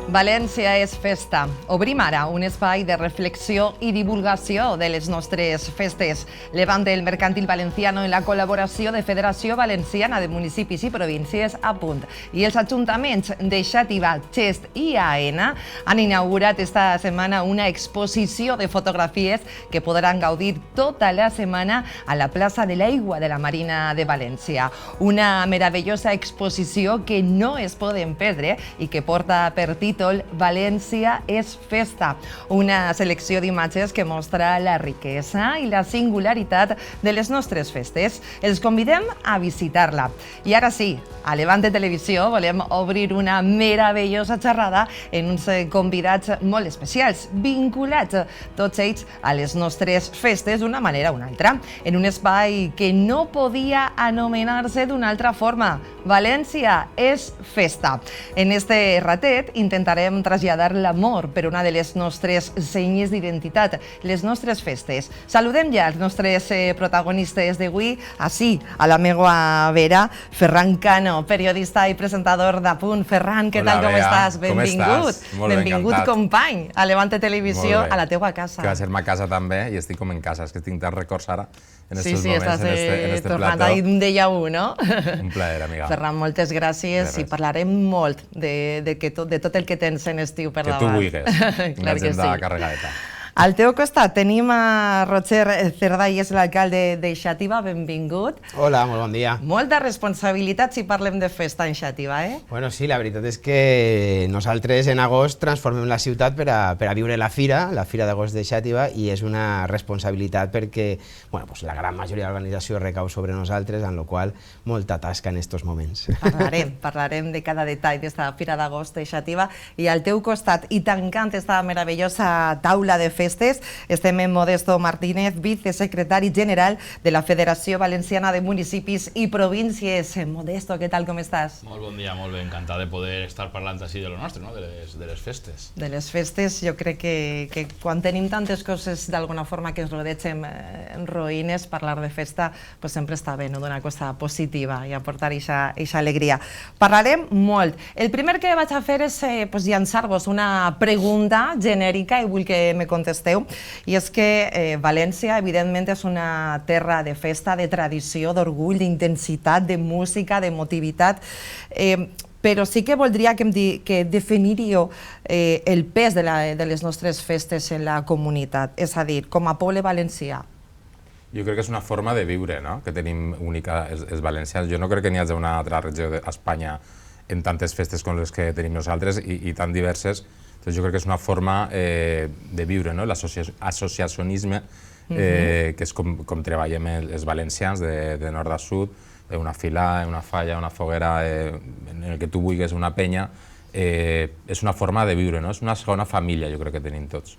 València és festa. Obrim ara un espai de reflexió i divulgació de les nostres festes. Levante el Mercantil Valenciano en la col·laboració de Federació Valenciana de Municipis i Províncies a punt. I els ajuntaments de Xàtiva, Xest i Aena han inaugurat esta setmana una exposició de fotografies que podran gaudir tota la setmana a la plaça de l'Aigua de la Marina de València. Una meravellosa exposició que no es poden perdre i que porta per títol València és festa, una selecció d'imatges que mostra la riquesa i la singularitat de les nostres festes. Els convidem a visitar-la. I ara sí, a Levante Televisió volem obrir una meravellosa xerrada en uns convidats molt especials, vinculats tots ells a les nostres festes d'una manera o una altra, en un espai que no podia anomenar-se d'una altra forma. València és festa. En este ratet intentarem traslladar l'amor per una de les nostres senyes d'identitat, les nostres festes. Saludem ja els nostres protagonistes d'avui, així, a la meva vera, Ferran Cano, periodista i presentador d'Apunt. Ferran, què tal, com estàs? Benvingut. Benvingut, company, a Levante Televisió, a la teua casa. Que va ser ma casa també, i estic com en casa, és que tinc tants records ara, en estos Sí, moments, estàs en este tornant plató. d'un déjà vu, no? Un plaer, amiga. Ferran, moltes gràcies i parlarem molt de tot el que tens en estiu per davant. Que tu vulguis, una agenda carregadeta. Al teu costat tenim a Roger Cerdà, i és l'alcalde de Xàtiva. Benvingut. Hola, molt bon dia. Molta responsabilitat si parlem de festa en Xàtiva, eh? Bueno, sí, la veritat és que nosaltres en agost transformem la ciutat per a viure la Fira d'agost de Xàtiva, i és una responsabilitat perquè la gran majoria de l'organització recau sobre nosaltres, en la qual molta tasca en aquests moments. Parlarem de cada detall d'esta Fira d'agost de Xàtiva. I al teu costat, i tancant esta meravellosa taula de festes, estem amb Modesto Martínez, vicesecretari general de la Federació Valenciana de Municipis i Províncies. Modesto, què tal, com estàs? Molt bon dia, molt bé, encantat de poder estar parlant així de lo nostre, no? de les festes. De les festes, jo crec que quan tenim tantes coses d'alguna forma que ens rodegen en ruïnes, parlar de festa sempre està bé, d'una cosa positiva i aportar aquesta alegria. Parlarem molt. El primer que vaig a fer és llançar-vos una pregunta genèrica i vull que me contesteu. I és que València, evidentment, és una terra de festa, de tradició, d'orgull, d'intensitat, de música, d'emotivitat, però sí que voldria que definiríeu el pes de les nostres festes en la comunitat, és a dir, com a poble valencià. Jo crec que és una forma de viure, no?, que tenim única els valencians. Jo no crec que n'hi hagi una altra regió d'Espanya en tantes festes com les que tenim nosaltres i tan diverses. Entonces, jo crec que és una forma de viure, no?, l'associacionisme, que és com treballem els valencians de nord a sud, una fila, una falla, una foguera, en el que tu vulguis, una penya. És una forma de viure, no?, és una segona família, jo crec que tenim tots,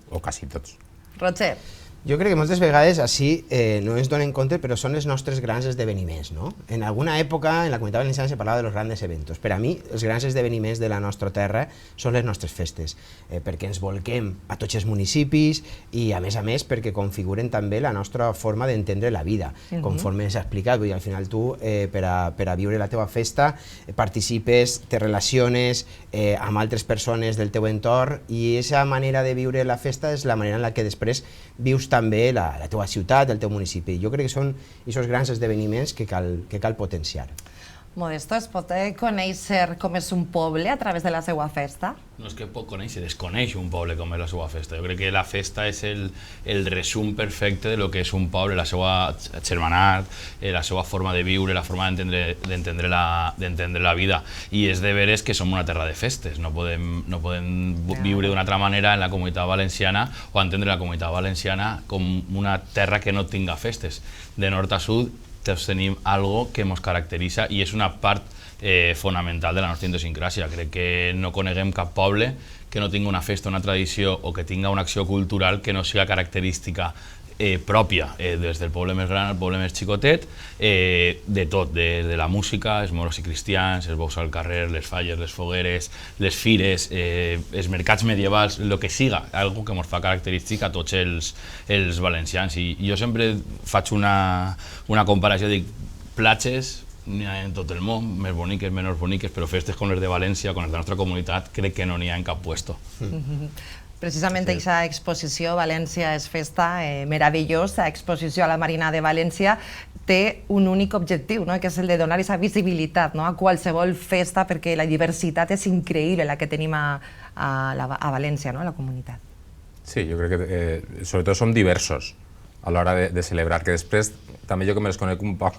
o quasi tots. Roger. Jo crec que moltes vegades així no ens donem compte, però són els nostres grans esdeveniments, no? En alguna època, en la comunitat valenciana, se parlava de los grandes eventos. Per a mi, els grans esdeveniments de la nostra terra són les nostres festes, perquè ens volquem a tots els municipis i, a més, perquè configuren també la nostra forma d'entendre la vida, conforme s'ha explicat. Vull dir, al final tu, per a viure la teva festa, participes, te relaciones amb altres persones del teu entorn, i aquesta manera de viure la festa és la manera en la que després vius també la teva ciutat, el teu municipi. Jo crec que són aquests grans esdeveniments que cal potenciar. Modesto, es pot conèixer com és un poble a través de la seva festa? No és que pot conèixer, desconeix un poble com és la seva festa. Jo crec que la festa és el resum perfecte de lo que és un poble, la seva germanat, la seva forma de viure, la forma d'entendre la vida. I és de veres que som una terra de festes, no podem viure d'una altra manera en la comunitat valenciana o entendre la comunitat valenciana com una terra que no tinga festes. De nord a sud tots tenim algo que ens caracteritza i és una part fonamental de la nostra idiosincràsia. Crec que no coneguem cap poble que no tingui una festa, una tradició o que tinga una acció cultural que no siga característica pròpia, des del poble més gran al poble més xicotet, de tot, de la música, els moros i cristians, els bous al carrer, les falles, les fogueres, les fires, els mercats medievals, el que siga, algo que ens fa característic a tots els valencians. I jo sempre faig una comparació, dic, platges, n'hi ha en tot el món, més boniques, menys boniques, però festes com les de València, com les de la nostra comunitat, crec que no n'hi ha en cap puesto. Precisament aquesta exposició València és festa, meravellosa exposició a la Marina de València, té un únic objectiu, no? Que és el de donar aquesta visibilitat, no? A qualsevol festa, perquè la diversitat és increïble la que tenim a València, no? A la comunitat. Sí, jo crec que sobretot som diversos a l'hora de celebrar, que després també jo que me les conec un poc,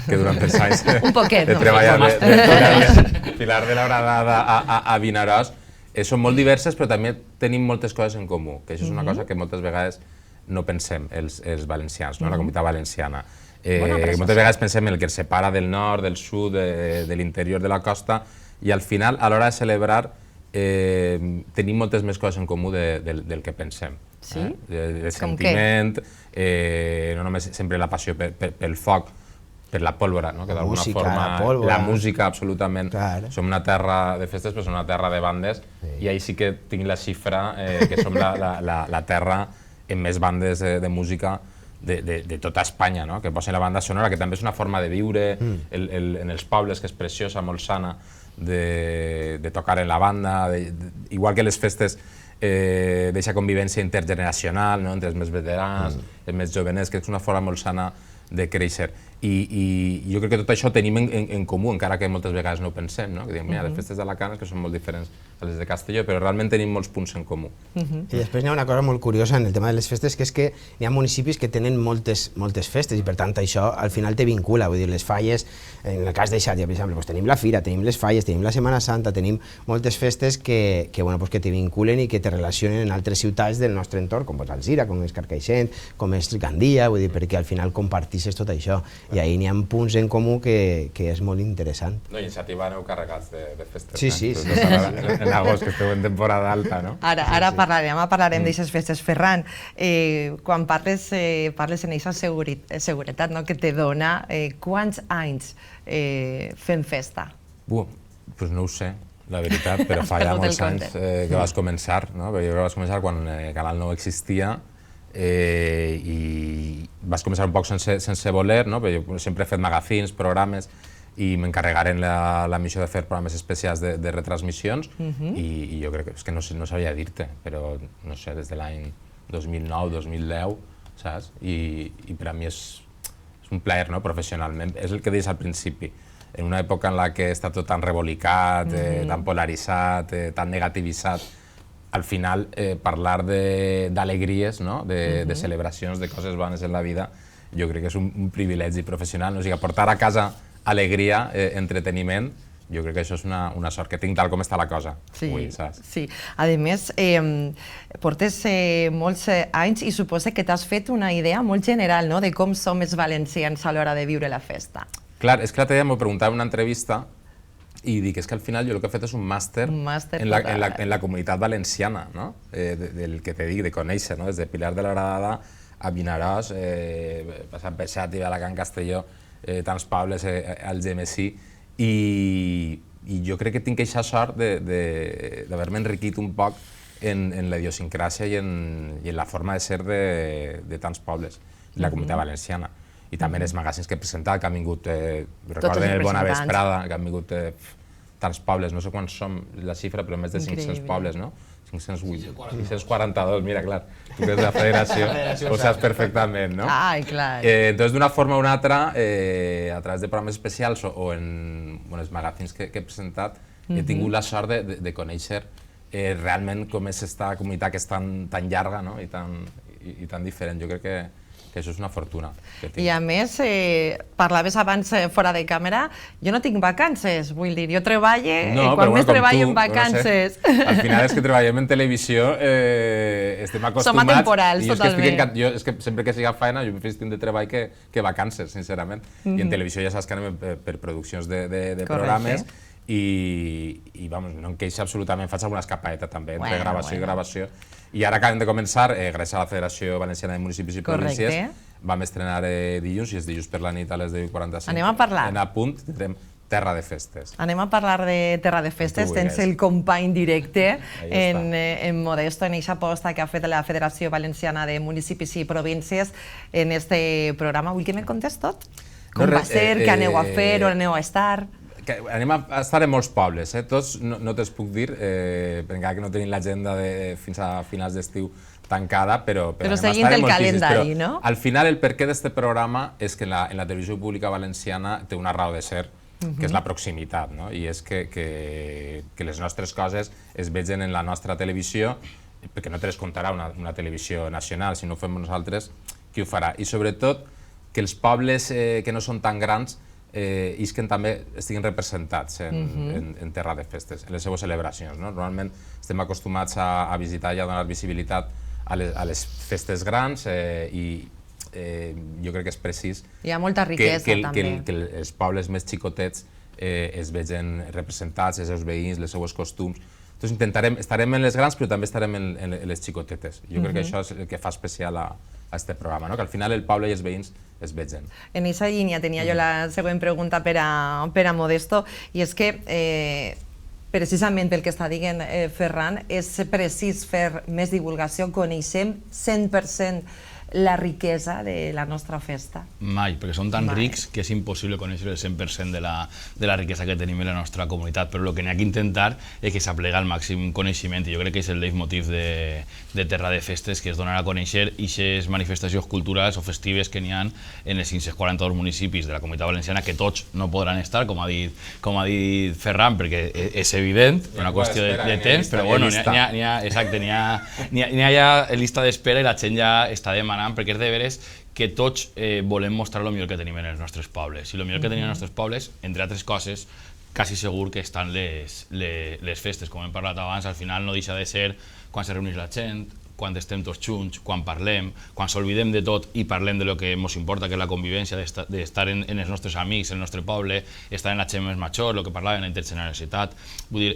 que durant els anys de treballar de Pilar de la Horadada a Vinaròs, són molt diverses però també tenim moltes coses en comú, que això és una cosa que moltes vegades no pensem els valencians, la comunitat valenciana. Moltes vegades pensem en el que ens separa del nord, del sud, de l'interior de la costa, i al final, a l'hora de celebrar, tenim moltes més coses en comú del que pensem. Sí? De sentiment, no només sempre la passió pel foc, per la pólvora, que d'alguna forma... La música, absolutament. Som una terra de festes, però som una terra de bandes, i ahí sí que tinc la xifra que som la terra amb més bandes de música de tota Espanya, que posen la banda sonora, que també és una forma de viure en els pobles, que és preciosa, molt sana, de tocar en la banda, igual que les festes d'aquesta convivència intergeneracional entre els més veterans, els més jovenets, que és una forma molt sana de créixer. I jo crec que tot això ho tenim en comú, encara que moltes vegades no ho pensem, que diem, mira, les festes d'Alacant que són molt diferents a les de Castelló, però realment tenim molts punts en comú. I després n'hi ha una cosa molt curiosa en el tema de les festes, que és que hi ha municipis que tenen moltes festes i per tant això al final te vincula, vull dir, les falles, en el cas de Xàtia, per exemple, tenim la Fira, tenim les falles, tenim la Setmana Santa, tenim moltes festes que te vinculen i que te relacionen en altres ciutats del nostre entorn, com Alzira, com és Carcaixent, com és Gandia, vull dir, perquè al final compartisses tot això. I ahir n'hi ha punts en comú que és molt interessant. No, i en Xàtiva aneu carregats de festes. Sí. En agost, que esteu en temporada alta, no? Ara parlarem d'aixes festes. Ferran, quan parles en aquesta seguretat que te dona, quants anys fem festa? Doncs no ho sé, la veritat, però fa ja molts anys que vas començar, no? Jo crec que vas començar quan Canal 9 existia, i vas començar un poc sense voler, perquè jo sempre he fet magazines, programes, i m'encarregaren la missió de fer programes especials de retransmissions, i jo crec que no sabia dir-te, però no sé, des de l'any 2009-2010, saps? I per a mi és un plaer, professionalment, és el que deies al principi, en una època en la que està tot tan rebolicat, tan polaritzat, tan negativitzat, al final parlar d'alegries, de celebracions, de coses bones en la vida, jo crec que és un privilegi professional. O sigui, portar a casa alegria, entreteniment, jo crec que això és una sort que tinc tal com està la cosa avui, saps? Sí. A més, portes molts anys i suposo que t'has fet una idea molt general de com som els valencians a l'hora de viure la festa. Clar, és que l'altre dia m'ho preguntava en una entrevista i dic, és que al final jo el que he fet és un màster en la comunitat valenciana, del que te dic, de conèixer, des de Pilar de la Horadada a Vinaròs, passant per Xàtiva, Alacant, Castelló, tants pobles, Algemesí, i jo crec que tinc aquesta sort d'haver-me enriquit un poc en la idiosincràsia i en la forma de ser de tants pobles, de la comunitat valenciana. I també en els magazines que he presentat, que han vingut, recorden el Bona Vesprada, que han vingut tants pobles, no sé quants som la xifra, però més de 500 pobles, no? 542, mira, clar, tu que ets de la federació ho saps perfectament, no? Ai, clar. Doncs d'una forma o una altra, a través de programes especials o en els magazines que he presentat, he tingut la sort de conèixer realment com és aquesta comunitat que és tan llarga i tan diferent. Jo crec que això és una fortuna. I a més, parlaves abans fora de càmera, jo no tinc vacances, vull dir, jo treballo, quan més treballo en vacances. Al final és que treballem en televisió, estem acostumats... Som atemporals, totalment. Jo és que sempre que siga feina, jo prefereixo de treball que vacances, sincerament. I en televisió ja saps que anem per produccions de programes, i no em queixo absolutament, faig alguna escapadeta també entre gravació i gravació. I ara acabem de començar, gràcies a la Federació Valenciana de Municipis i Províncies, vam estrenar dilluns, i és dilluns per la nit a les 10:45. Anem a parlar. En Apunt tindrem Terra de Festes. Anem a parlar de Terra de Festes, tens el company directe en Modesto, en aquesta aposta que ha fet la Federació Valenciana de Municipis i Províncies en este programa. Vull que me contes tot? Com va ser, què aneu a fer, on aneu a estar? Anem a estar en molts pobles, tots no te'ls puc dir, encara que no tenim l'agenda fins a finals d'estiu tancada, però anem a estar seguint en el moltíssims. calendari, no? Al final el perquè d'aquest programa és que en la televisió pública valenciana té una raó de ser, que és la proximitat, no? I és que les nostres coses es vegen en la nostra televisió, perquè no te les contarà una televisió nacional, si no ho fem nosaltres, qui ho farà? I sobretot que els pobles que no són tan grans isquen també estiguin representats en terra de festes, en les seues celebracions. Normalment estem acostumats a visitar i a donar visibilitat a les festes grans i jo crec que és precís hi ha molta riquesa també. Que els pobles més xicotets es vegen representats, els seus veïns, les seues costums. Entonces estarem en les grans però també estarem en les xicotetes. Jo crec que això és el que fa especial a aquest programa, que al final el poble i els veïns es vegen. En aquesta línia tenia jo la següent pregunta per a Modesto, i és que precisament pel que està dient Ferran, és precís fer més divulgació, coneixem 100% la riquesa de la nostra festa. Mai, perquè som tan rics que és impossible conèixer el 100% de la riquesa que tenim en la nostra comunitat, però el que n'hi ha que intentar és que s'aplega al màxim coneixement, i jo crec que és el leitmotiv de Terra de Festes, que és donar a conèixer aquestes manifestacions culturals o festives que n'hi ha en els 542 municipis de la Comunitat Valenciana, que tots no podran estar, com ha dit Ferran, perquè és evident, una qüestió de temps, però bueno, n'hi ha ja llista d'espera i la gent ja està demanant, perquè és de veres que tots volem mostrar el millor que tenim en els nostres pobles. I el millor que tenim en els nostres pobles, entre altres coses, quasi segur que estan les festes. Com hem parlat abans, al final no deixa de ser quan se reuneix la gent, quan estem tots junts, quan parlem, quan s'olvidem de tot i parlem de lo que ens importa, que és la convivència, d'estar en els nostres amics, en el nostre poble, estar en la gent més major, el que parlava, en la intergeneralitat. Vull dir,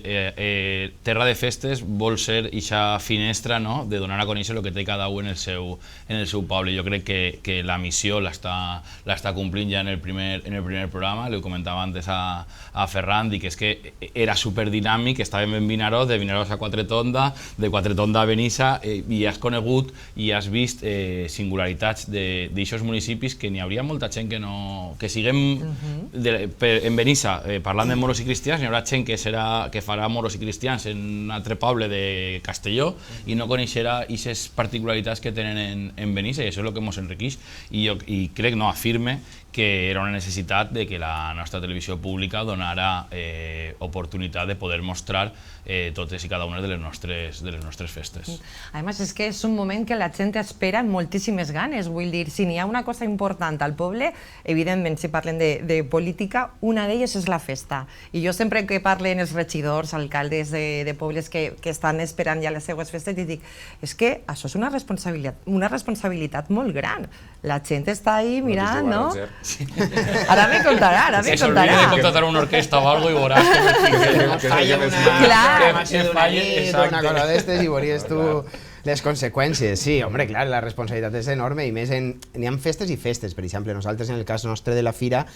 Terra de Festes vol ser aquesta finestra de donar a conèixer el que té cada un en el seu poble. Jo crec que la missió l'està complint ja en el primer programa, li ho comentava antes a Ferran, dic que és que era superdinàmic, estàvem en Vinaròs, de Vinaròs a Quatretonda, de Quatretonda a Benissa, i has conegut i has vist singularitats d'aixòs municipis que n'hi hauria molta gent que siguem en Benissa parlant de moros i cristians, n'hi haurà gent que farà moros i cristians en un altre poble de Castelló i no coneixerà aquestes particularitats que tenen en Benissa, i això és el que ens enriqueix, i crec, afirme que era una necessitat de que la nostra televisió pública donara oportunitat de poder mostrar totes i cada una de les nostres festes. A més, és que és un moment que la gent espera amb moltíssimes ganes. Vull dir, si n'hi ha una cosa important al poble, evidentment, si parlem de política, una d'elles és la festa. I jo sempre que parlen els regidors, alcaldes de pobles que estan esperant ja les seues festes, i dic, és que això és una responsabilitat molt gran. La gent està ahí mirant, no? Ara me contarà, ara me contarà. Que s'olvide de contratar una orquesta o algo i veuràs que una cosa d'estes i veuries tu les conseqüències. Sí, home, clar, la responsabilitat és enorme, i més n'hi ha festes i festes. Per exemple, nosaltres, en el cas nostre de la Fira,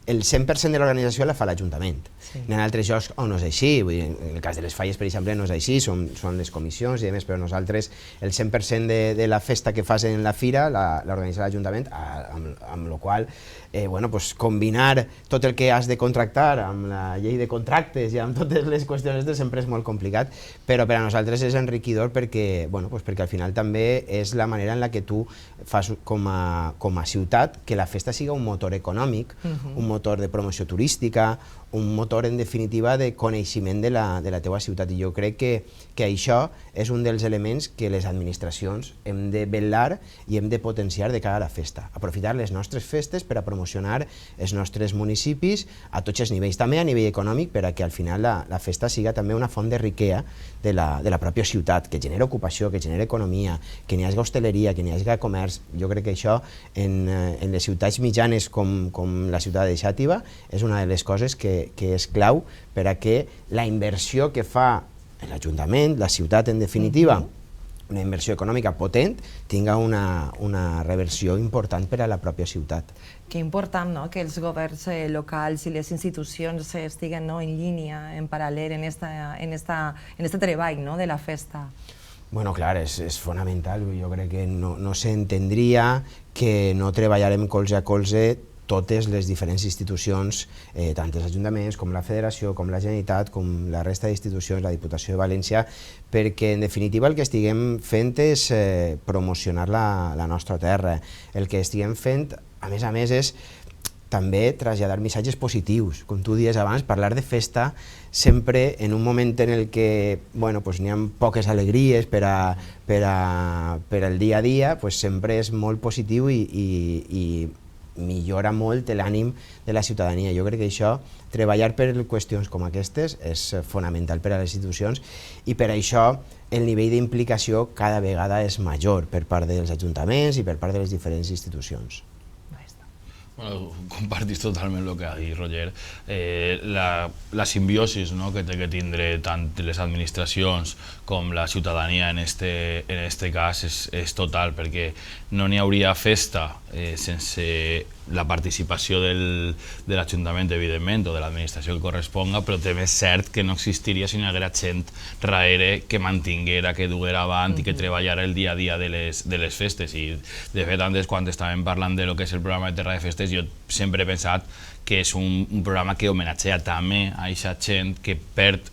el 100% de l'organització la fa l'Ajuntament. N'hi ha altres llocs on no és així, en el cas de les falles, per exemple, no és així, són les comissions i demés, però nosaltres el 100% de la festa que fas en la Fira l'organitza l'Ajuntament, amb la qual combinar tot el que has de contractar amb la llei de contractes i amb totes les qüestions sempre és molt complicat, però per a nosaltres és enriquidor perquè al final també és la manera en la que tu fas com a ciutat que la festa siga un motor econòmic, un motor de promoció turística, un motor en definitiva de coneixement de la teua ciutat, i jo crec que això és un dels elements que les administracions hem de vetllar i hem de potenciar de cara a la festa, aprofitar les nostres festes per a promocionar els nostres municipis a tots els nivells, també a nivell econòmic, per a que al final la festa siga també una font de riquesa de la pròpia ciutat, que genera ocupació, que genera economia, que n'hi hagi hostaleria, que n'hi hagi comerç. Jo crec que això en les ciutats mitjanes com la ciutat de Xàtiva és una de les coses que és clau per a que la inversió que fa l'Ajuntament, la ciutat en definitiva, una inversió econòmica potent, tinga una reversió important per a la pròpia ciutat. Que important que els governs locals i les institucions estiguen en línia, en paral·lel, en este treball de la festa. Bueno, clar, és fonamental. Jo crec que no s'entendria que no treballarem colze a colze totes les diferents institucions, tant els ajuntaments com la Federació, com la Generalitat, com la resta d'institucions, la Diputació de València, perquè en definitiva el que estiguem fent és promocionar la nostra terra. El que estiguem fent, a més, és també traslladar missatges positius. Com tu dies abans, parlar de festa sempre en un moment en el que n'hi ha poques alegries per al dia a dia, sempre és molt positiu i millora molt l'ànim de la ciutadania. Jo crec que això, treballar per qüestions com aquestes, és fonamental per a les institucions i per això el nivell d'implicació cada vegada és major per part dels ajuntaments i per part de les diferents institucions. Bueno, compartís totalment el que ha dit Roger. La simbiosi que té que tindre tant les administracions com la ciutadania en este cas és total, perquè no n'hi hauria festa sense la participació de l'Ajuntament, evidentment, o de l'administració que corresponga, però també és cert que no existiria si no hi haguera gent darrere que mantinguera, que duguera avant i que treballara el dia a dia de les festes. I de fet, antes, quan estàvem parlant de lo que és el programa de Terra de Festes, jo sempre he pensat que és un programa que homenatgea també a aquesta gent que perd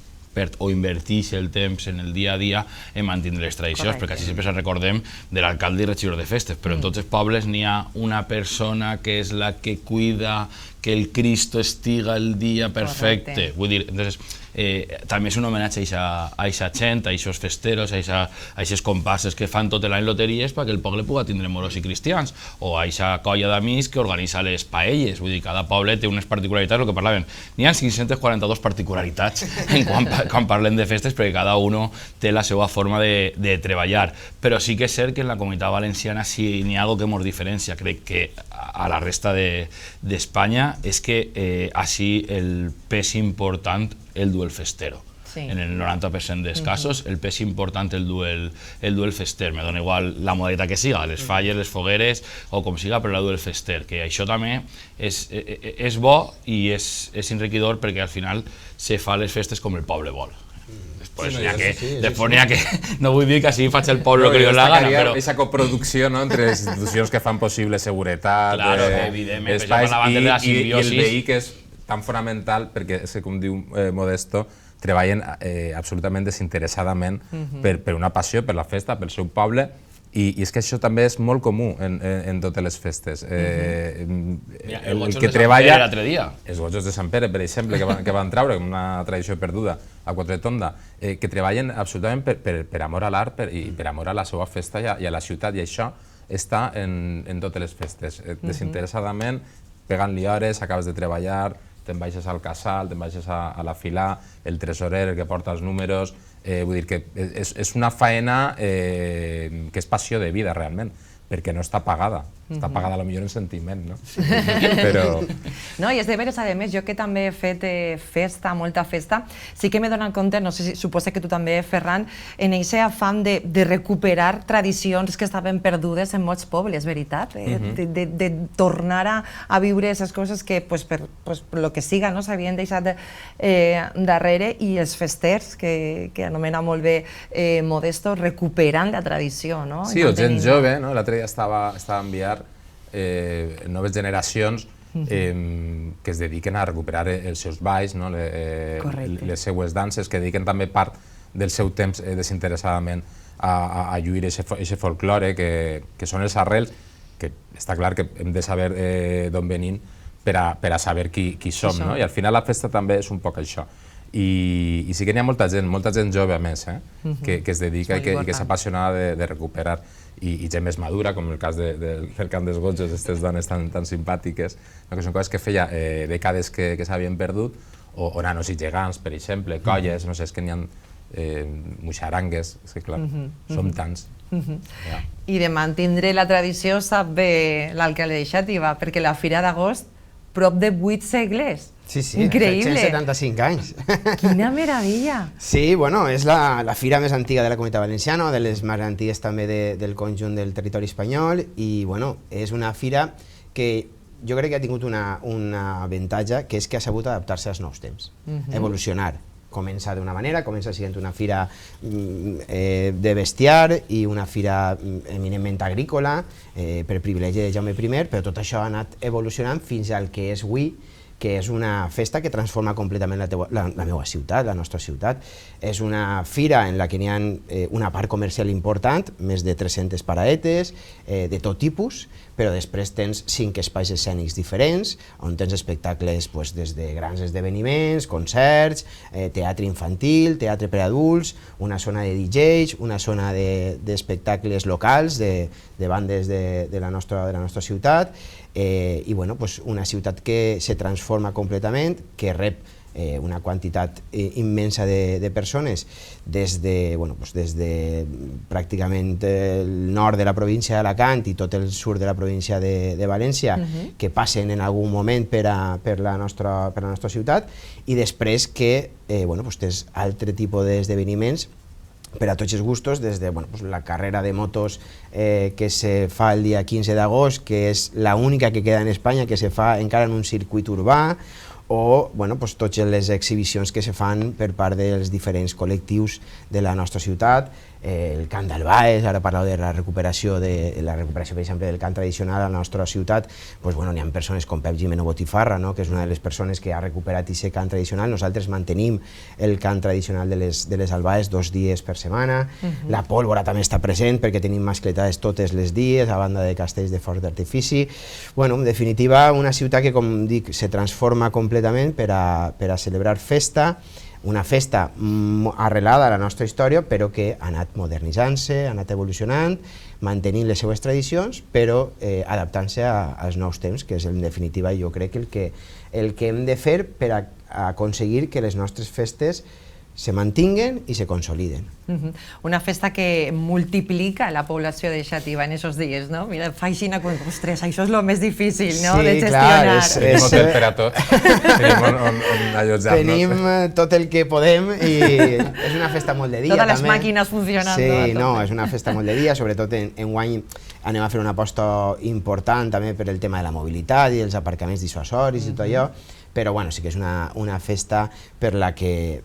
o inverteix el temps en el dia a dia en mantenir les tradicions, perquè així sempre ens recordem de l'alcalde i regidor de festes, però en tots els pobles n'hi ha una persona que és la que cuida que el Cristo estiga el dia perfecte. Vull dir, també és un homenatge a aquesta gent, a aquests festeros, a aquestes comparses que fan tot l'any loteries perquè el poble pugui tindre moros i cristians, o a aquesta colla d'amics que organitza les paelles. Vull dir, cada poble té unes particularitats, el que parlaven. N'hi ha 542 particularitats quan parlem de festes, perquè cada un té la seva forma de treballar. Però sí que és cert que en la Comunitat Valenciana si n'hi ha alguna cosa que ens diferencia, crec que a la resta d'Espanya, és que així el pes important el du el festero. En el 90% dels casos el pes important el du el fester. Me dona igual la modalitat que siga, les falles, les fogueres o com siga, però la du el fester. Que això també és bo i és enriquidor perquè al final se fa les festes com el poble vol. Després n'hi ha que, no vull dir que així faig el poble que li dona la gana, però... Aquesta coproducció entre les institucions que fan possible seguretat, espais, i el veí que és tan fonamental perquè, com diu Modesto, treballen absolutament desinteressadament per una passió, per la festa, pel seu poble, i és que això també és molt comú en totes les festes. El que treballa... Els Gojos de Sant Pere, per exemple, que van treure, una tradició perduda a Quatretonda, que treballen absolutament per amor a l'art i per amor a la seva festa i a la ciutat, i això està en totes les festes. Desinteressadament, pegant-li hores, acabes de treballar, te'n baixes al casal, te'n baixes a la filà, el tresorer, el que porta els números... Vull dir que és una faena que és passió de vida, realment, perquè no està pagada. Està pagada potser en sentiment, no? Però... No, i és de veres, a més, jo que també he fet festa, molta festa, sí que m'he donat compte, no sé si suposa que tu també, Ferran, en aquest afany de recuperar tradicions que estaven perdudes en molts pobles, veritat? De tornar a viure aquestes coses que, per lo que siga, s'havien deixat darrere, i els festers, que anomena molt bé Modesto, recuperant la tradició, no? Sí, o gent jove, l'altre dia estava enviant noves generacions que es dediquen a recuperar els seus balls, les seues danses, que dediquen també part del seu temps desinteressadament a lluir aquest folklore, que són els arrels, que està clar que hem de saber d'on venim per a saber qui som, i al final la festa també és un poc això. I sí que n'hi ha molta gent jove a més, que es dedica i que és apassionada de recuperar, i gent més madura, com el cas del Camp dels Gojos, aquestes dones tan simpàtiques, que són coses que feia dècades que s'havien perdut, o nanos i gegants, per exemple, colles, no sé, és que n'hi ha muixarangues, és que clar, som tants. I de mantindre la tradició sap bé l'alcalde de Xàtiva, perquè la Fira d'Agost, prop de 8 segles. Sí, increïble. 175 anys. Quina meravella. Sí, bueno, és la fira més antiga de la Comunitat Valenciana, de les més antigues també del conjunt del territori espanyol, i bueno, és una fira que jo crec que ha tingut un avantatge, que és que ha sabut adaptar-se als nous temps, evolucionar. comença d'una manera, comença sent una fira de bestiar i una fira eminentment agrícola per privilegi de Jaume I, però tot això ha anat evolucionant fins al que és avui, que és una festa que transforma completament la meva ciutat, la nostra ciutat. És una fira en la que n'hi ha una part comercial important, més de 300 paraetes, de tot tipus, però després tens 5 espais escènics diferents, on tens espectacles des de grans esdeveniments, concerts, teatre infantil, teatre per adults, una zona de DJs, una zona d'espectacles locals, de bandes de la nostra ciutat, i una ciutat que se transforma completament, que rep una quantitat immensa de persones des de pràcticament el nord de la província d'Alacant i tot el sud de la província de València, que passen en algun moment per la nostra ciutat, i després que tens altre tipus d'esdeveniments per a tots els gustos, des de la carrera de motos que se fa el dia 15 d'agost, que és l'única que queda en Espanya, que se fa encara en un circuit urbà, o totes les exhibicions que se fan per part dels diferents col·lectius de la nostra ciutat, el cant del Baix, ara parleu de la recuperació, per exemple, del cant tradicional a la nostra ciutat. N'hi ha persones com Pep Gimeno Botifarra, que és una de les persones que ha recuperat aquest cant tradicional. Nosaltres mantenim el cant tradicional de les Albaes 2 dies per setmana. La pólvora també està present perquè tenim mascletades totes les dies, a banda de castells de focs d'artifici. En definitiva, una ciutat que, com dic, se transforma completament per a celebrar festa, una festa arrelada a la nostra història, però que ha anat modernitzant-se, ha anat evolucionant, mantenint les seues tradicions, però adaptant-se als nous temps, que és en definitiva jo crec el que hem de fer per aconseguir que les nostres festes se mantinguen i se consoliden. Una festa que multiplica la població de Xàtiva en aquests dies, no? Mira, fa així, ostres, això és el més difícil, no?, de gestionar. Tenim hotel per a tot, tenim on allotjar-nos. Tenim tot el que podem i és una festa molt de dia. Totes les màquines funcionant. Sí, no, és una festa molt de dia, sobretot enguany anem a fer una aposta important també per el tema de la mobilitat i els aparcaments dissuasoris i tot allò, però sí que és una festa per la que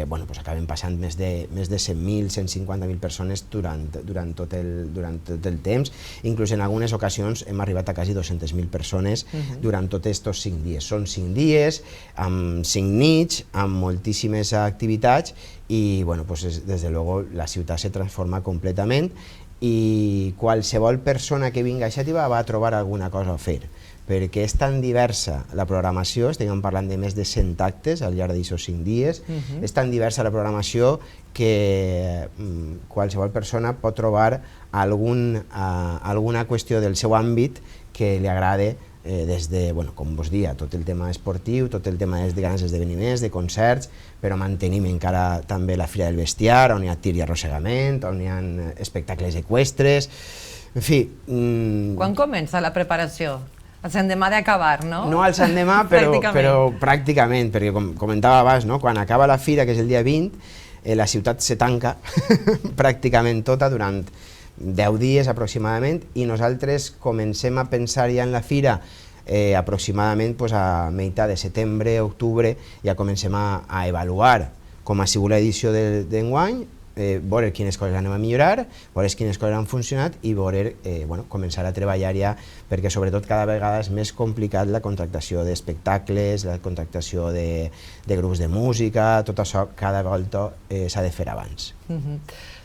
acabem passant més de 100.000, 150.000 persones durant tot el temps. Inclús en algunes ocasions hem arribat a quasi 200.000 persones durant tots aquests 5 dies. Són 5 dies, amb 5 nits, amb moltíssimes activitats i des de luego la ciutat se transforma completament i qualsevol persona que vinga a Xàtiva va a trobar alguna cosa a fer, perquè és tan diversa la programació, estem parlant de més de 100 actes al llarg d'aquests 5 dies, és tan diversa la programació que qualsevol persona pot trobar alguna qüestió del seu àmbit que li agrade, des de, com vos dia, tot el tema esportiu, tot el tema de grans esdeveniments, de concerts, però mantenim encara també la Fira del Bestiar, on hi ha tir i arrossegament, on hi ha espectacles eqüestres, en fi... Quan comença la preparació? El l'endemà d'acabar, no? No el l'endemà, però pràcticament, perquè com comentava abans, quan acaba la fira, que és el dia 20, la ciutat se tanca pràcticament tota durant 10 dies aproximadament, i nosaltres comencem a pensar ja en la fira aproximadament a meitat de setembre, octubre, ja comencem a avaluar com ha sigut l'edició d'enguany, veure quines coses anem a millorar, veure quines coses han funcionat i veure, començar a treballar ja, perquè sobretot cada vegada és més complicat la contractació d'espectacles, la contractació de grups de música, tot això cada volta s'ha de fer abans.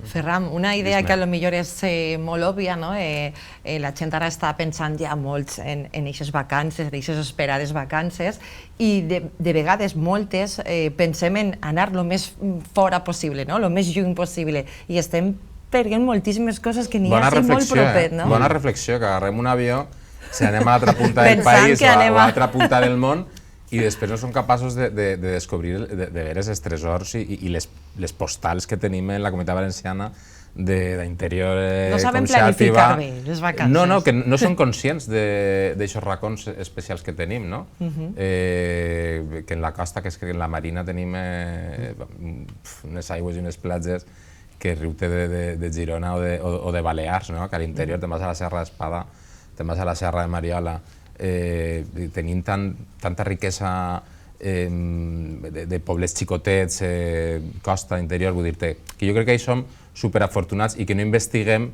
Ferran, una idea que potser és molt òbvia, no? La gent ara està pensant ja molt en aquestes vacances, en aquestes esperades vacances, i de vegades moltes pensem en anar el més fora possible, el més lluny possible, i estem perdent moltíssimes coses que n'hi ha molt propet. Bona reflexió, que agarrem un avió, si anem a l'altra punta del país o a l'altra punta del món, i després no som capaços de descobrir, de veure els tresors i les postals que tenim en la Comunitat Valenciana d'interior com Xàtiva. No sabem planificar bé les vacances. No, que no són conscients d'aixòs racons especials que tenim, no? Que en la costa, que és que en la Marina tenim unes aigües i unes platges que riu-te de Girona o de Balears, que a l'interior te'n vas a la Serra d'Espada, te'n vas a la Serra de Mariola, tenim tanta riquesa de pobles xicotets, costa, interior, vull dir-te, que jo crec que hi som superafortunats i que no investiguem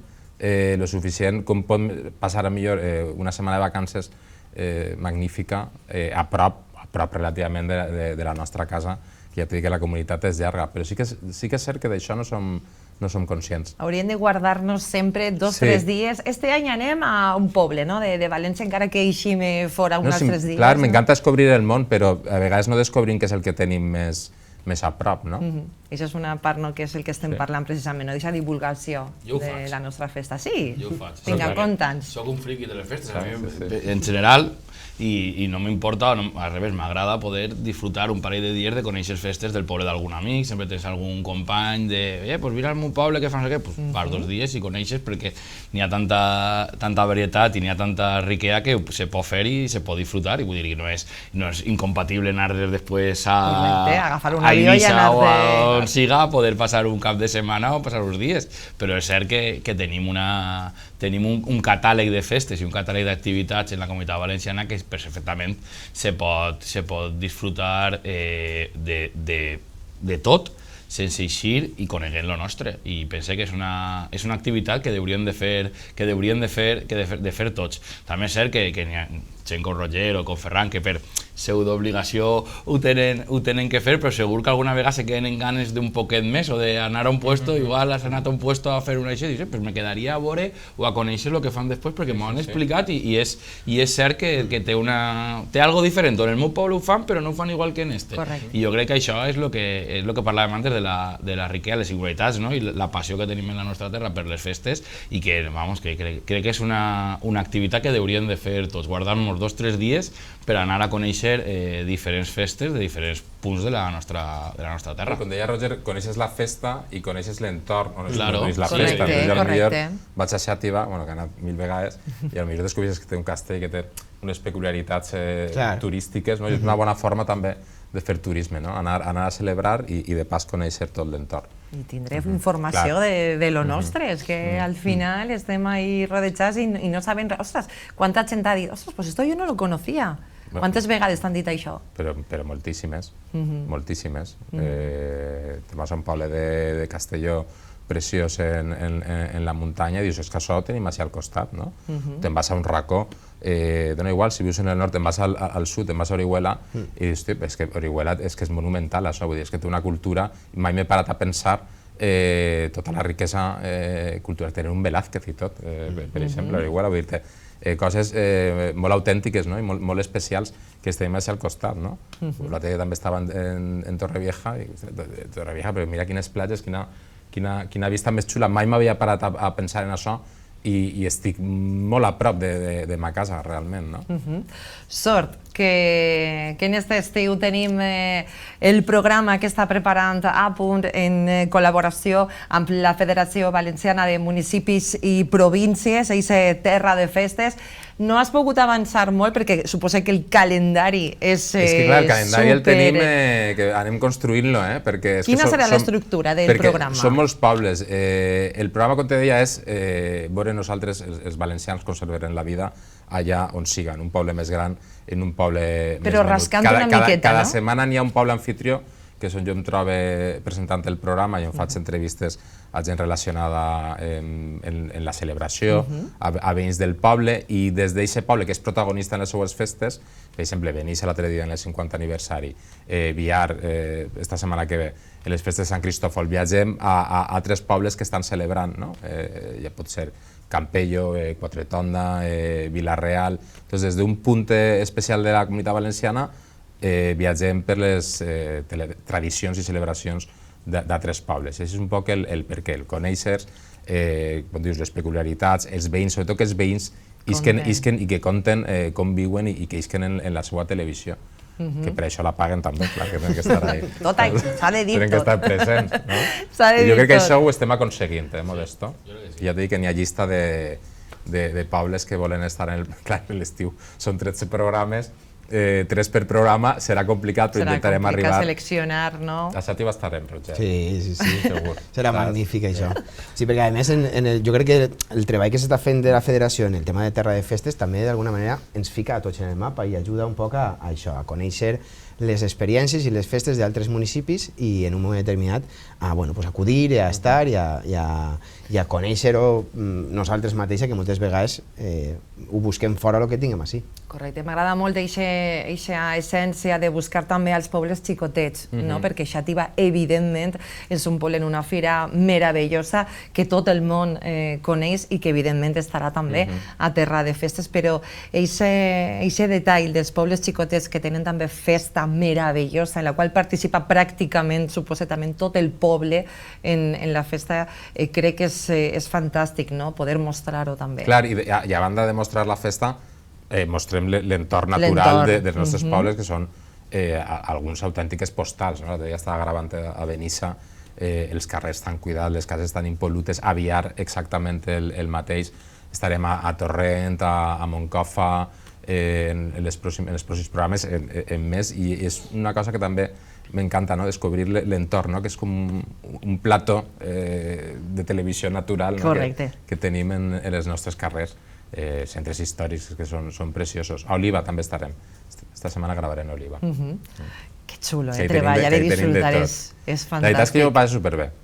lo suficient com pot passar millor una setmana de vacances magnífica a prop relativament de la nostra casa, que ja t'he dit que la comunitat és llarga, però sí que és cert que d'això no som conscients. Hauríem de guardar-nos sempre 2 o 3 dies. Este any anem a un poble de València, encara que eixim fora uns altres dies. Clar, m'encanta descobrir el món, però a vegades no descobrim què és el que tenim més a prop, no? Això és una part que és el que estem parlant precisament, d'aquesta divulgació de la nostra festa. Sí? Jo ho faig. Vinga, conta'ns. Soc un friqui de les festes, en general, i no m'importa, al revés, m'agrada poder disfrutar un parell de dies de conèixer festes del poble d'algun amic, sempre tens algun company pues vine al meu poble, que fa no sé què, pues vas 2 dies i coneixes perquè n'hi ha tanta varietat i n'hi ha tanta riquesa que se pot fer i se pot disfrutar, i vull dir que no és incompatible anar després a Eivissa o a on siga a poder passar un cap de setmana o passar uns dies, però és cert que tenim un catàleg de festes i un catàleg d'activitats en la Comunitat Valenciana que perfectament se pot disfrutar de tot sense eixir i coneguent lo nostre, i pense que és una activitat que hauríem de fer tots. També és cert que hi ha gent com Roger o com Ferran que per pseudo-obligació ho tenen que fer, però segur que alguna vegada se queden en ganes d'un poquet més o d'anar a un puesto, igual has anat a un puesto a fer una això i dius, pues me quedaria a veure o a conèixer el que fan després perquè m'ho han explicat i és cert que té algo diferent. En el meu poble ho fan, però no ho fan igual que en este. I jo crec que això és el que parlàvem antes de la riquesa, les singularitats i la passió que tenim en la nostra terra per les festes, i que crec que és una activitat que hauríem de fer tots, guardar-nos 2 o 3 dies per anar a conèixer diferents festes de diferents punts de la nostra terra. Com deia Roger, coneixes la festa i coneixes l'entorn on es produeix la festa. Correcte. Vaig a Xàtiva, que he anat 1000 vegades, i potser descobreixes que té un castell que té unes peculiaritats turístiques, és una bona forma també de fer turisme, anar a celebrar i de pas conèixer tot l'entorn. I tindrem informació de lo nostre, és que al final estem ahí rodejats i no sabem res. Ostres, quanta gent ha dit, ostres, pues esto yo no lo conocía. Quantes vegades t'han dit això? Però moltíssimes, moltíssimes. Te'n vas a un poble de Castelló preciós en la muntanya i dius, és que això ho tenim així al costat, no? Te'n vas a un racó, dona igual, si vius en el nord, te'n vas al sud, te'n vas a Orihuela i dius, és que Orihuela és monumental, això, vull dir, és que té una cultura, mai m'he parat a pensar tota la riquesa cultural, tenen un Velázquez i tot, per exemple, Orihuela, vull dir-te, coses molt autèntiques i molt especials que estem així al costat. L'altre dia també estava en Torrevieja, però mira quines platges, quina vista més xula, mai m'havia parat a pensar en això i estic molt a prop de ma casa, realment. Sort que en aquest estiu tenim el programa que està preparant a punt en col·laboració amb la Federació Valenciana de Municipis i Províncies, aquesta terra de festes. No has pogut avançar molt perquè suposo que el calendari és super... És que clar, el calendari el tenim, que anem construint-lo, perquè... Quina serà l'estructura del programa? Perquè són molts pobles. El programa, com te deia, és veure nosaltres, els valencians, conservarem la vida allà on siga, en un poble més gran, en un poble més menut. Però rascant una miqueta, no? Cada setmana n'hi ha un poble anfitrió, que és on jo em trobo presentant el programa i on faig entrevistes a gent relacionada en la celebració, a veïns del poble, i des d'aquest poble, que és protagonista en les seues festes, per exemple, Benissa l'altre dia en el 50 aniversari, Biar, esta setmana que ve, en les festes de Sant Cristòfol, viatgem a altres pobles que estan celebrant, ja pot ser Campello, Quatretonda, Vila-real. Des d'un punt especial de la Comunitat Valenciana viatgem per les tradicions i celebracions d'altres pobles. Això és un poc el perquè, el conèixer, com dius, les peculiaritats, els veïns, sobretot que els veïns isquen i que conten com viuen i que isquen en la seva televisió. Que per això la paguen també, clar, que tenen que estar ahí. Tot, s'ha de dir tot. Tenen que estar presents, no? S'ha de dir tot. Jo crec que això ho estem aconseguint, Modesto. Ja t'he dit que n'hi ha llista de pobles que volen estar en l'estiu. Són 13 programes, 3 per programa, serà complicat, però intentarem arribar... Serà complicat seleccionar, no? A Xàtiva estarem, Roger. Sí, segur. Serà magnífic, això. Sí, perquè a més, jo crec que el treball que s'està fent de la federació en el tema de terra de festes també d'alguna manera ens fica a tots en el mapa i ajuda un poc a això, a conèixer les experiències i les festes d'altres municipis i en un moment determinat acudir i a estar i a conèixer-ho nosaltres mateixes, que moltes vegades ho busquem fora el que tinguem així. Correcte, m'agrada molt aquesta essència de buscar també als pobles xicotets, perquè Xàtiva, evidentment, és un poble en una fira meravellosa que tot el món coneix i que, evidentment, estarà també a terra de festes, però aquest detall dels pobles xicotets que tenen també festa meravellosa, en la qual participa pràcticament, suposadament, tot el poble en la festa, crec que és fantàstic, poder mostrar-ho també. Clar, i a banda de mostrar la festa, mostrem l'entorn natural dels nostres pobles, que són alguns autèntiques postals. L'altre dia estava gravant a Benissa, els carrers estan cuidats, les cases estan impol·lutes, aviar exactament el mateix. Estarem a Torrent, a Moncofa, en els pròxims programes, en més, i és una cosa que també m'encanta, descobrir l'entorn, que és com un plató de televisió natural que tenim en els nostres carrers. Centres històrics que són preciosos. A Oliva també estarem. Esta setmana gravarem a Oliva. Que xulo, treballar i disfrutar és fantàstic. La veritat és que jo ho passo superbé.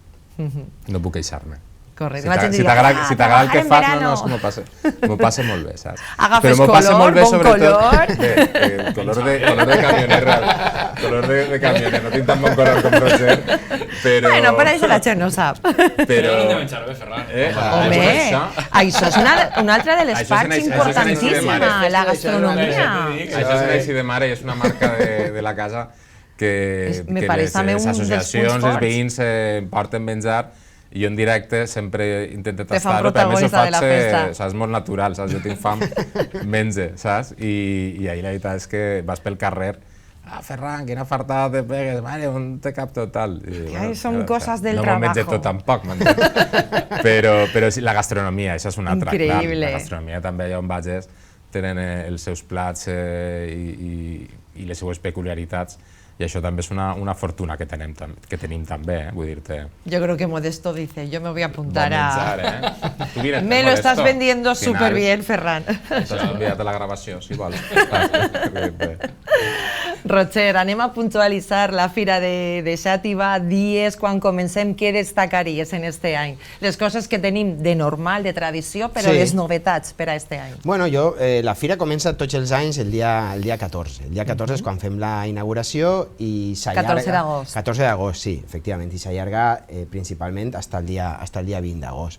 No puc queixar-me. Correcte. Si t'agrada el que fas, no, és que m'ho passo molt bé, saps? Agafes color, bon color. Color de camioner, no tinc tan bon color com Roger, però... Bueno, per això la gent no sap. Però no hem menjat bé, Ferran. Home, això és una altra de les parts importantíssimes, la gastronomia. Això és l'Eixi de Mare i és una marca de la casa que les associacions, els veïns porten menjar. I jo en directe sempre intento tastar-ho, però a més ho faig, saps, molt natural, saps? Jo tinc fam, menge, saps? I ahir la veritat és que vas pel carrer, Ferran, quina fartada te pegues, mare, on te cap total? Són coses del trabajo. No m'ho menge tot tampoc, però la gastronomia, això és una altra. Increïble. La gastronomia també allà on vagis tenen els seus plats i les seues peculiaritats. I això també és una fortuna que tenim també, vull dir-te. Yo creo que Modesto dice, yo me voy a apuntar a... Me lo estás vendiendo súper bien, Ferran. T'has enviat a la gravació, si vols. Roger, anem a puntualitzar la Fira de Xàtiva, dies, quan comencem, què destacaries en este any? Les coses que tenim de normal, de tradició, però les novetats per a este any. Bueno, la Fira comença tots els anys el dia 14. El dia 14 és quan fem la inauguració i s'allarga... 14 d'agost. 14 d'agost, sí, efectivament, i s'allarga principalment fins al dia 20 d'agost.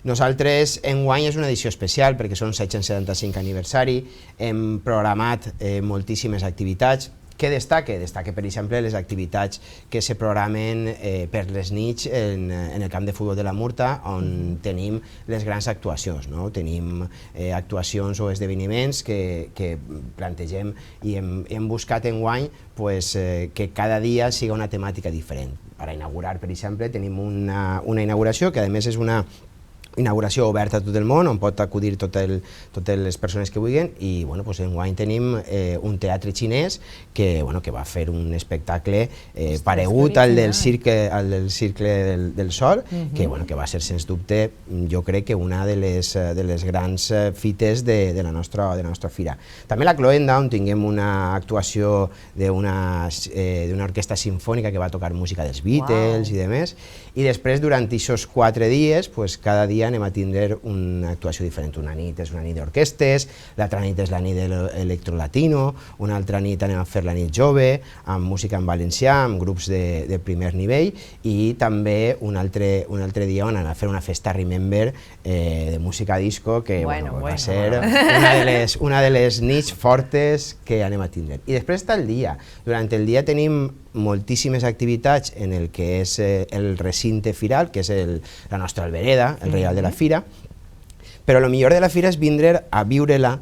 Nosaltres, enguany, és una edició especial perquè són 775 aniversari, hem programat moltíssimes activitats. Què destaca? Destaca, per exemple, les activitats que se programen per les nits en el camp de futbol de la Murta, on tenim les grans actuacions. Tenim actuacions o esdeveniments que plantegem i hem buscat enguany que cada dia siga una temàtica diferent. Per a inaugurar, per exemple, tenim una inauguració que a més és una inauguració oberta a tot el món, on pot acudir totes les persones que vulguin, i enguany tenim un teatre xinès que va fer un espectacle paregut al del Circle del Sol, que va ser, sens dubte, jo crec que una de les grans fites de la nostra fira. També a la Cloenda, on tinguem una actuació d'una orquestra sinfònica que va tocar música dels Beatles i demés, i després, durant aquests 4 dies, cada dia anem a tindre una actuació diferent. Una nit és una nit d'orquestes, l'altra nit és la nit de l'electrolatino, una altra nit anem a fer la nit jove, amb música en valencià, amb grups de primer nivell, i també un altre dia anem a fer una festa Remember de música disco, que va ser una de les nits fortes que anem a tindre. I després està el dia. Durant el dia tenim moltíssimes activitats en el que és el recinte firal, que és la nostra albereda, el Reial de la Fira, però el millor de la fira és vindre a viure-la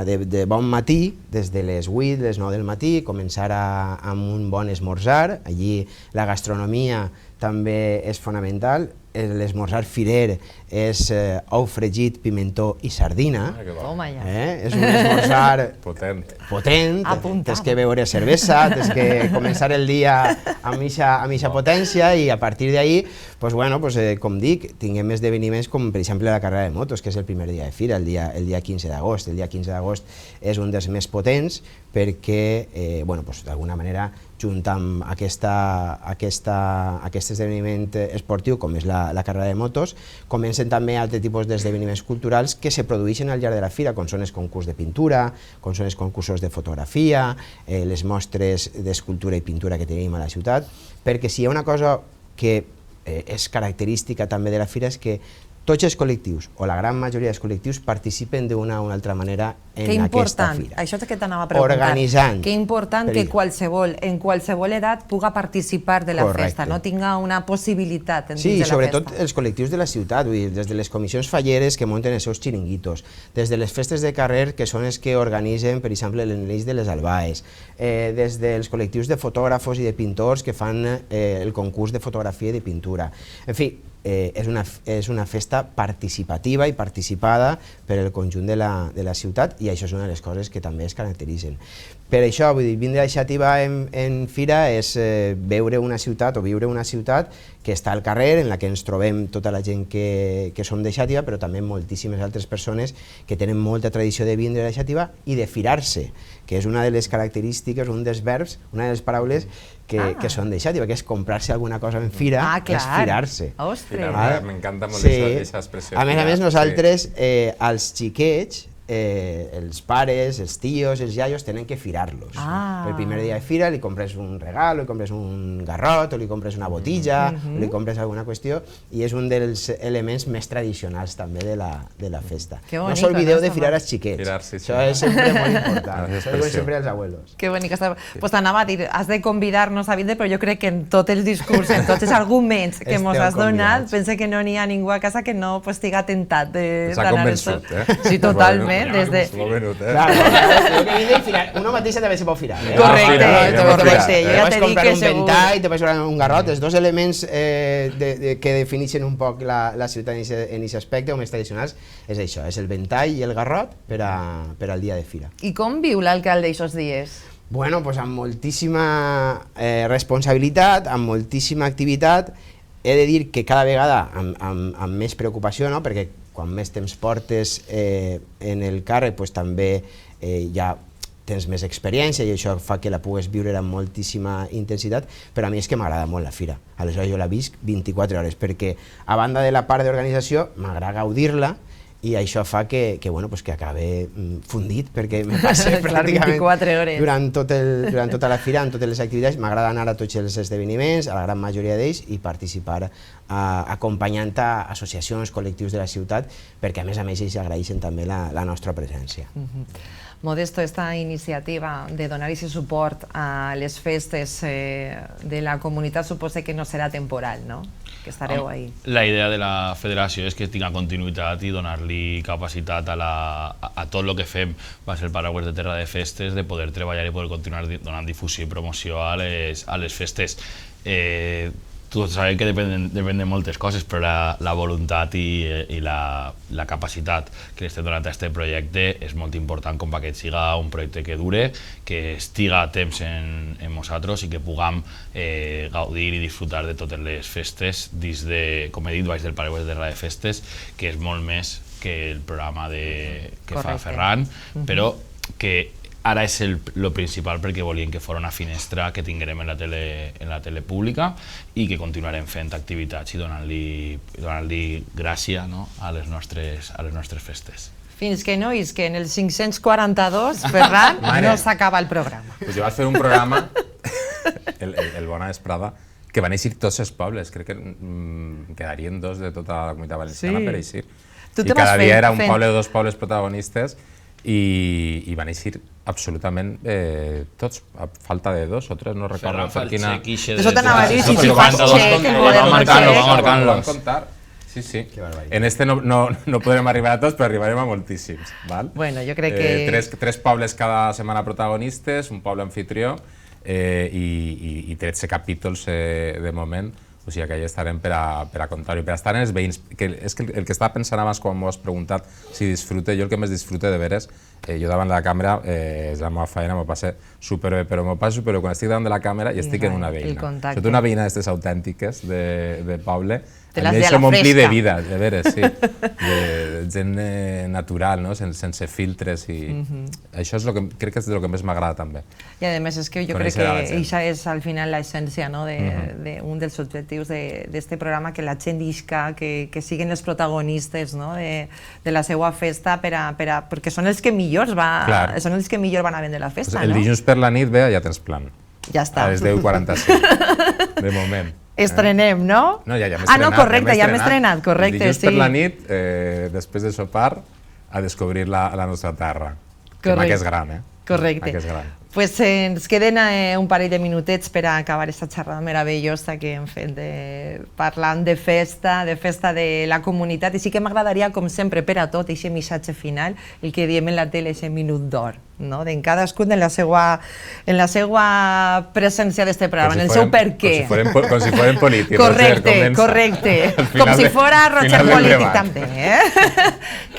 de bon matí, des de les 8, les 9 del matí, començar amb un bon esmorzar. Allí la gastronomia també és fonamental. L'esmorzar firer és ou fregit, pimentó i sardina. Que bo. Toma ja. És un esmorzar Potent. potent, Apuntam. tens que beure cervesa, tens que començar el dia amb eixa potència i a partir d'ahí, pues bueno, pues, com dic, tinguem esdeveniments com per exemple la carrera de motos, que és el primer dia de fira, el dia 15 d'agost. El dia 15 d'agost és un dels més potents perquè, bueno, pues, d'alguna manera, junt amb aquest esdeveniment esportiu com és la carrera de motos, comencen també altres tipus d'esdeveniments culturals que se produeixen al llarg de la fira, com són els concursos de pintura, com són els concursos de fotografia, les mostres d'escultura i pintura que tenim a la ciutat, perquè si hi ha una cosa que és característica també de la fira és que tots els col·lectius, o la gran majoria dels col·lectius, participen d'una o una altra manera en aquesta fira. Això és que t'anava a preguntar. Organitzant. Que important que en qualsevol edat puga participar de la festa, no tinga una possibilitat dins de la festa. Sí, sobretot els col·lectius de la ciutat, des de les comissions falleres que munten els seus xiringuitos, des de les festes de carrer que són els que organitzen, per exemple, l'Eneix de les Albaes, des dels col·lectius de fotògrafos i de pintors que fan el concurs de fotografia i de pintura. En fi, és una festa participativa i participada per el conjunt de la ciutat i això és una de les coses que també es caracteritzen. Per això, vull dir, vindre a Xàtiva en fira és veure una ciutat o viure una ciutat que està al carrer, en la que ens trobem tota la gent que som de Xàtiva, però també moltíssimes altres persones que tenen molta tradició de vindre a Xàtiva i de firar-se, que és una de les característiques, un dels verbs, una de les paraules que són de Xàtiva, que és comprar-se alguna cosa en fira, és firar-se. Ostres! M'encanta molt aquesta expressió. A més, nosaltres, als xiquets, els pares, els tios, els iaios tenen que firar-los. El primer dia de fira li compres un regal, li compres un garrot, o li compres una botilla, o li compres alguna qüestió, i és un dels elements més tradicionals també de la festa. No s'oblideu de firar als xiquets, això és sempre molt important, això diuen sempre els abuelos. Que bonic. Pues t'anava a dir, has de convidar-nos a vindre, però jo crec que en tot el discurs, en tots els arguments que ens has donat, pense que no n'hi ha ningú a casa que no estiga tentat d'anar a esto. Sí, totalment. Uno mateixa també se pot firar. Correcte, jo ja t'he dit que segur. Un ventall, te pots comprar un garrot, els dos elements que defineixen un poc la ciutat en aquest aspecte, o més tradicionals, és això, és el ventall i el garrot per al dia de fira. I com viu l'alcalde aquests dies? Bueno, doncs amb moltíssima responsabilitat, amb moltíssima activitat. He de dir que cada vegada amb més preocupació, perquè quan més temps portes en el càrrec també ja tens més experiència i això fa que la pugues viure amb moltíssima intensitat, però a mi és que m'agrada molt la fira. Aleshores jo la visc 24 hores, perquè a banda de la part d'organització m'agrada gaudir-la i això fa que acabe fundit, perquè me passa pràcticament durant tota la fira, en totes les activitats. M'agrada anar a tots els esdeveniments, a la gran majoria d'ells, i participar acompanyant a associacions, col·lectius de la ciutat, perquè a més ells agraeixen també la nostra presència. Modesto, esta iniciativa de donar aquest suport a les festes de la comunitat suposa que no serà temporal, no? Que estareu ahí. La idea de la federació és que tinga continuïtat i donar-li capacitat a tot el que fem. Va ser el paraigües de Terra de Festes, de poder treballar i poder continuar donant difusió i promoció a les festes. Tots sabem que depèn de moltes coses, però la voluntat i la capacitat que estem donant a aquest projecte és molt important com perquè siga un projecte que dure, que estiga a temps en nosaltres i que puguem gaudir i disfrutar de totes les festes dins de, com he dit, baix del paraigües de Terra de Festes, que és molt més que el programa que fa Ferran, però que ara és el principal perquè volíem que fos una finestra que tinguem en la tele pública i que continuarem fent activitats i donant-li gràcia a les nostres festes. Fins que no isquen el 542, Ferran, no s'acaba el programa. Jo vaig fer un programa, el Bona Vesprada, que van eixir tots els pobles. Crec que quedarien dos de tota la comunitat valenciana per eixir. I cada dia era un poble o dos pobles protagonistes i van eixir absolutament tots, a falta de dos o tres, no recordo per quina... Això t'anava a dir, si fas xec, va marcant-los. Sí. En este no podrem arribar a tots, però arribarem a moltíssims. Bueno, jo crec que... Tres pobles cada setmana protagonistes, un poble anfitrió i 13 capítols de moment O sigui que allà estarem per a contar-ho, per a estar en els veïns. És que el que estava pensant abans quan m'ho has preguntat si disfrute, jo el que més disfrute de veres, jo davant de la càmera, és la meva feina, m'ho passe superbé, però m'ho passo superbé quan estic davant de la càmera i estic en una veïna. Soc una veïna d'aquestes autèntiques de poble. A mi això m'ompli de vida, de veres, sí. De gent natural, no? Sense filtres i... Això és crec que és el que més m'agrada també. I a més és que jo crec que això és al final l'essència d'un dels objectius d'aquest programa, que la gent isca, que siguin els protagonistes de la seva festa, perquè són els que millor van a vendre la festa. El dilluns per la nit, ja tens plan. Ja està. A les 10:45, de moment. Estrenem, no? No, ja m'he estrenat. No, correcte, ja m'he estrenat, correcte, sí. Dilluns per la nit, després de sopar, a descobrir la nostra terra. Que és gran, Correcte. Pues ens queden un parell de minutets per a acabar aquesta xerrada meravellosa que hem fet parlant de festa de la comunitat, i sí que m'agradaria, com sempre, per a tot, aquest missatge final, el que diem en la tele, aquest minut d'or, d'en cadascun en la seva presència d'aquest programa, en el seu per què. Com si foren polítics. Correcte. Com si fora Roger polític també.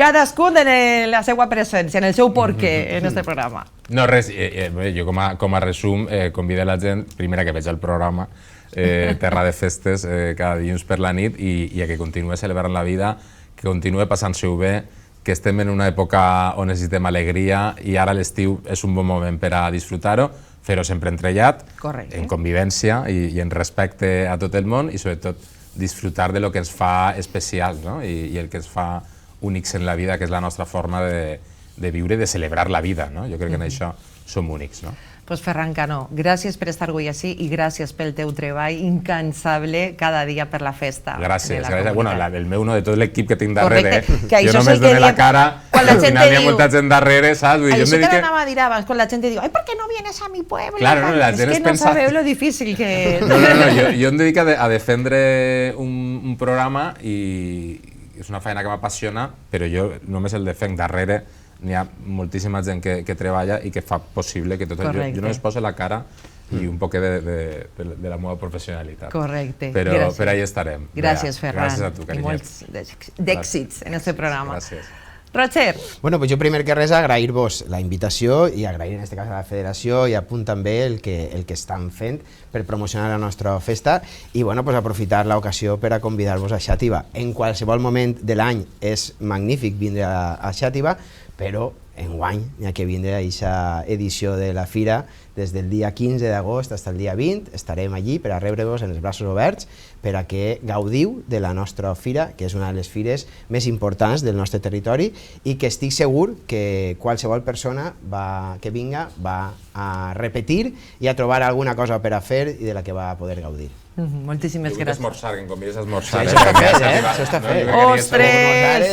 Cadascun en la seva presència, en el seu per què en aquest programa. No, res, jo com a resum convido la gent, primera, que veig el programa Terra de Festes cada dilluns per la nit i a que continuï celebrant la vida, que continuï passant-se-ho bé, que estem en una època on necessitem alegria i ara l'estiu és un bon moment per a disfrutar-ho, fer-ho sempre entrellat, en convivència i en respecte a tot el món i sobretot disfrutar de lo que ens fa especials i el que ens fa únics en la vida, que és la nostra forma de viure i de celebrar la vida. Jo crec que en això som únics. Doncs Ferran Cano, gràcies per estar avui així i gràcies pel teu treball incansable cada dia per la festa. Gràcies. Bueno, el meu no, de tot l'equip que tinc darrere. Jo només dono la cara, al final hi ha molta gent darrere, saps? Això que anava a dir abans, quan la gent diu, ¿por qué no vienes a mi pueblo? Claro, la gent es que no sabeu lo difícil que... No, jo em dedico a defendre un programa i és una feina que m'apassiona, però jo només el defenc darrere. N'hi ha moltíssima gent que treballa i que fa possible que tot això... Jo només poso la cara i un poc de la meva professionalitat. Correcte. Però per ahí estarem. Gràcies, Ferran. Gràcies a tu, carinyet. I molts d'èxits en aquest programa. Gràcies. Roger. Bueno, pues jo primer que res agrair-vos la invitació i agrair en aquest cas a la federació i a Punt també el que estan fent per promocionar la nostra festa i bueno, pues aprofitar l'ocasió per a convidar-vos a Xàtiva. En qualsevol moment de l'any és magnífic vindre a Xàtiva, però enguany hi ha que vindre a aquesta edició de la fira des del dia 15 d'agost fins al dia 20. Estarem allí per a rebre-vos en els braços oberts per a que gaudiu de la nostra fira, que és una de les fires més importants del nostre territori i que estic segur que qualsevol persona que vinga va a repetir i a trobar alguna cosa per a fer i de la que va a poder gaudir. Moltíssimes gràcies. Esmorzar, que em convides a esmorzar. Això està fet, Això està fet. Ostres,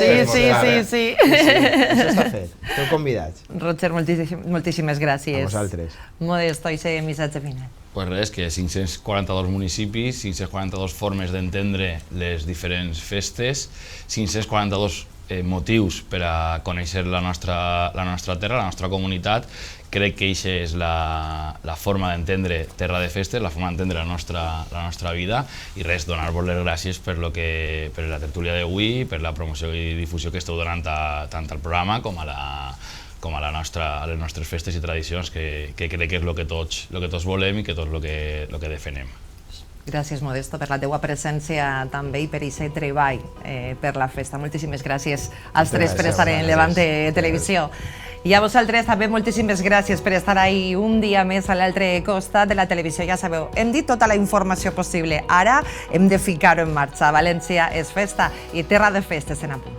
sí. Això està fet. Esteu convidats. Roger, moltíssimes gràcies. A vosaltres. Modesto, i ser missatge final. Pues res, que 542 municipis, 542 formes d'entendre les diferents festes, 542 motius per a conèixer la nostra terra, la nostra comunitat. Crec que aquesta és la forma d'entendre Terra de Festes, la forma d'entendre la nostra vida i res, donar-vos les gràcies per la tertúlia d'avui, per la promoció i difusió que esteu donant tant al programa com a les nostres festes i tradicions, que crec que és el que tots volem i que tots el que defenem. Gràcies, Modesto, per la teua presència també i per aquest treball per la festa. Moltíssimes gràcies als tres per estar en Levante Televisió. I a vosaltres també moltíssimes gràcies per estar ahí un dia més a l'altre costat de la televisió. Ja sabeu, hem dit tota la informació possible. Ara hem de ficar-ho en marxa. València és festa i Terra de Festes en a punt.